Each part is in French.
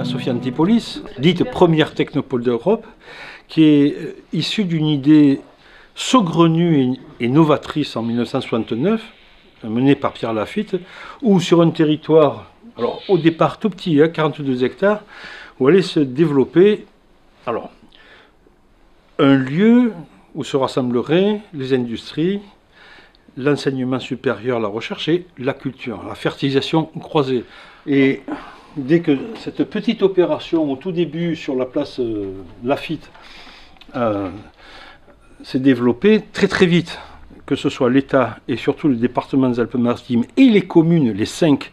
à Sophia Antipolis, dite première technopole d'Europe, qui est issue d'une idée saugrenue et novatrice en 1969, menée par Pierre Lafitte, où sur un territoire, alors au départ tout petit, 42 hectares, où allait se développer un lieu où se rassembleraient les industries, l'enseignement supérieur, la recherche et la culture, la fertilisation croisée. Et dès que cette petite opération au tout début sur la place Lafitte s'est développée très très vite, que ce soit l'État et surtout le département des Alpes-Maritimes et les communes, les 5,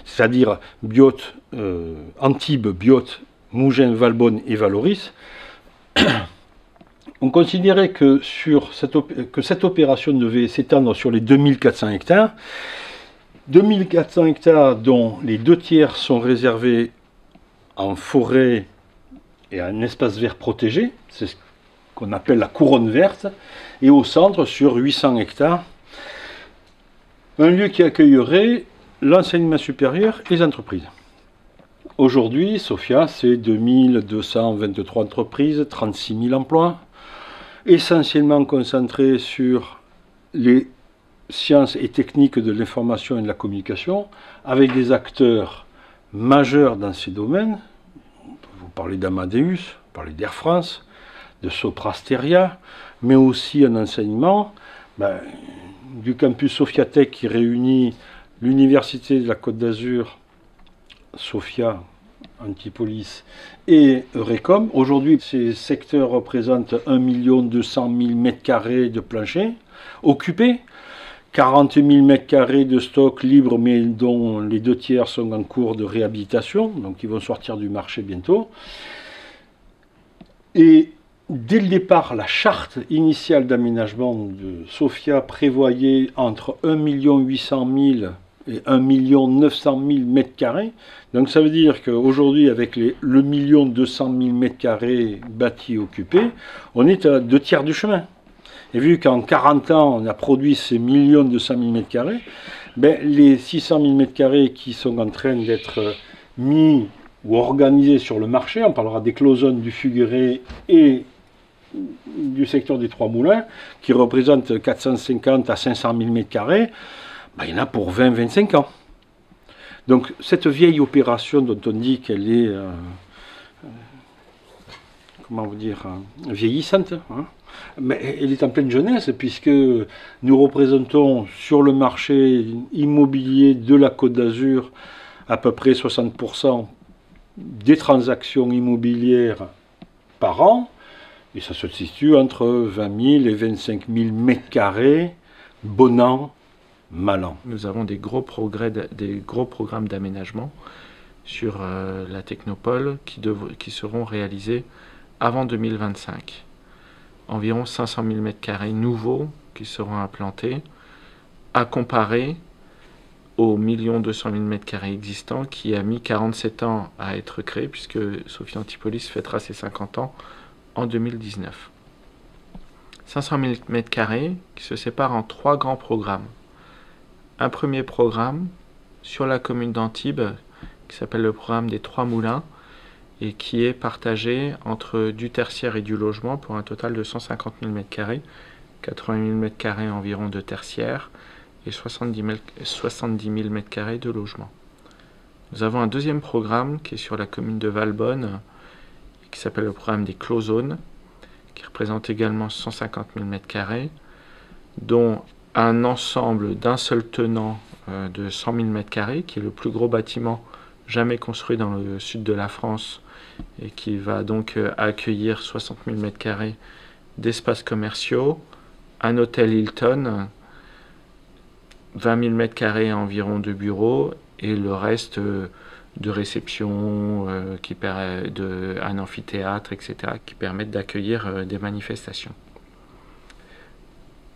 c'est-à-dire Biot, Antibes, Biot, Mougins, Valbonne et Valoris, on considérait que cette opération devait s'étendre sur les 2400 hectares. 2400 hectares dont les 2 tiers sont réservés en forêt et en espace vert protégé, c'est ce qu'on appelle la couronne verte, et au centre sur 800 hectares, un lieu qui accueillerait l'enseignement supérieur et les entreprises. Aujourd'hui, Sophia, c'est 2223 entreprises, 36 000 emplois, essentiellement concentrés sur les sciences et techniques de l'information et de la communication, avec des acteurs majeurs dans ces domaines. Vous parlez d'Amadeus, vous parlez d'Air France, de Soprasteria, mais aussi un enseignement du campus Sophiatech qui réunit l'Université de la Côte d'Azur, Sophia, Antipolis et Eurecom. Aujourd'hui, ces secteurs représentent 1 200 000 m² de plancher occupés, 40 000 m² de stock libre, mais dont les 2 tiers sont en cours de réhabilitation, donc ils vont sortir du marché bientôt. Et dès le départ, la charte initiale d'aménagement de Sophia prévoyait entre 1 800 000 et 1 900 000 m². Donc ça veut dire qu'aujourd'hui, avec le 1 200 000 m² bâtis occupés, on est à 2 tiers du chemin. Et vu qu'en 40 ans, on a produit ces 1 200 000 m², les 600 000 m² qui sont en train d'être mis ou organisés sur le marché, on parlera des cloisonnes, du Fugueret et du secteur des Trois Moulins, qui représentent 450 à 500 000 m², il y en a pour 20-25 ans. Donc cette vieille opération dont on dit qu'elle est, vieillissante, mais elle est en pleine jeunesse, puisque nous représentons sur le marché immobilier de la Côte d'Azur à peu près 60% des transactions immobilières par an, et ça se situe entre 20 000 et 25 000 m², bon an, mal an. Nous avons des gros programmes d'aménagement sur la technopole qui seront réalisés avant 2025. Environ 500 000 m² nouveaux qui seront implantés, à comparer aux 1 200 000 m² existants qui a mis 47 ans à être créé, puisque Sophia Antipolis fêtera ses 50 ans en 2019. 500 000 m² qui se séparent en 3 grands programmes. Un premier programme sur la commune d'Antibes qui s'appelle le programme des Trois Moulins et qui est partagé entre du tertiaire et du logement pour un total de 150 000 m², 80 000 m² environ de tertiaire et 70 000 m² de logement. Nous avons un deuxième programme qui est sur la commune de Valbonne qui s'appelle le programme des cloisonnes qui représente également 150 000 m², dont un ensemble d'un seul tenant de 100 000 m², qui est le plus gros bâtiment jamais construit dans le sud de la France et qui va donc accueillir 60 000 m² d'espaces commerciaux, un hôtel Hilton, 20 000 m² environ de bureaux et le reste de réception, un amphithéâtre, etc., qui permettent d'accueillir des manifestations.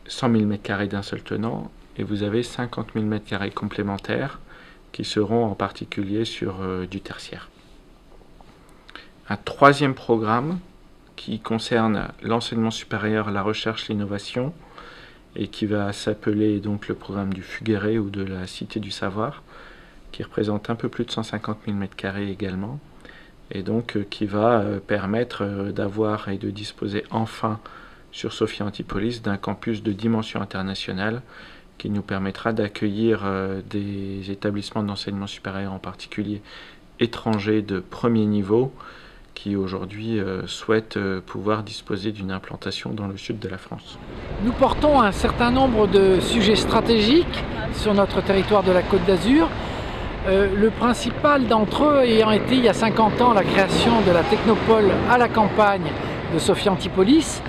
100 000 m² d'un seul tenant, et vous avez 50 000 m² complémentaires qui seront en particulier sur du tertiaire. Un troisième programme qui concerne l'enseignement supérieur, la recherche, l'innovation, et qui va s'appeler donc le programme du Fugueret ou de la Cité du Savoir, qui représente un peu plus de 150 000 m² également, et donc qui va permettre d'avoir et de disposer enfin sur Sophia Antipolis d'un campus de dimension internationale qui nous permettra d'accueillir des établissements d'enseignement supérieur, en particulier étrangers de premier niveau, qui aujourd'hui souhaitent pouvoir disposer d'une implantation dans le sud de la France. Nous portons un certain nombre de sujets stratégiques sur notre territoire de la Côte d'Azur. Le principal d'entre eux ayant été il y a 50 ans la création de la technopole à la campagne de Sophia Antipolis,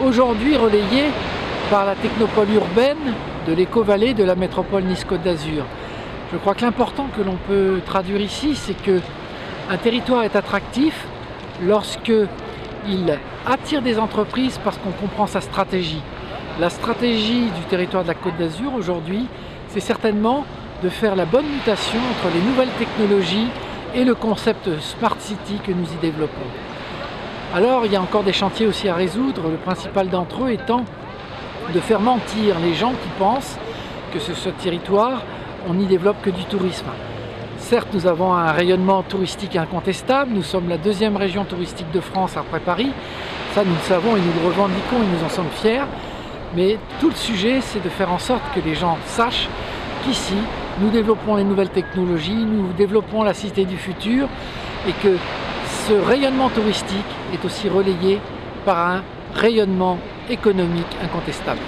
aujourd'hui relayée par la technopole urbaine de l'Éco-Vallée de la métropole Nice-Côte d'Azur. Je crois que l'important que l'on peut traduire ici, c'est qu'un territoire est attractif lorsqu'il attire des entreprises parce qu'on comprend sa stratégie. La stratégie du territoire de la Côte d'Azur aujourd'hui, c'est certainement de faire la bonne mutation entre les nouvelles technologies et le concept Smart City que nous y développons. Alors il y a encore des chantiers aussi à résoudre, le principal d'entre eux étant de faire mentir les gens qui pensent que sur ce territoire, on n'y développe que du tourisme. Certes, nous avons un rayonnement touristique incontestable, nous sommes la deuxième région touristique de France après Paris, ça nous le savons et nous le revendiquons et nous en sommes fiers, mais tout le sujet c'est de faire en sorte que les gens sachent qu'ici, nous développons les nouvelles technologies, nous développons la cité du futur et que ce rayonnement touristique est aussi relayé par un rayonnement économique incontestable.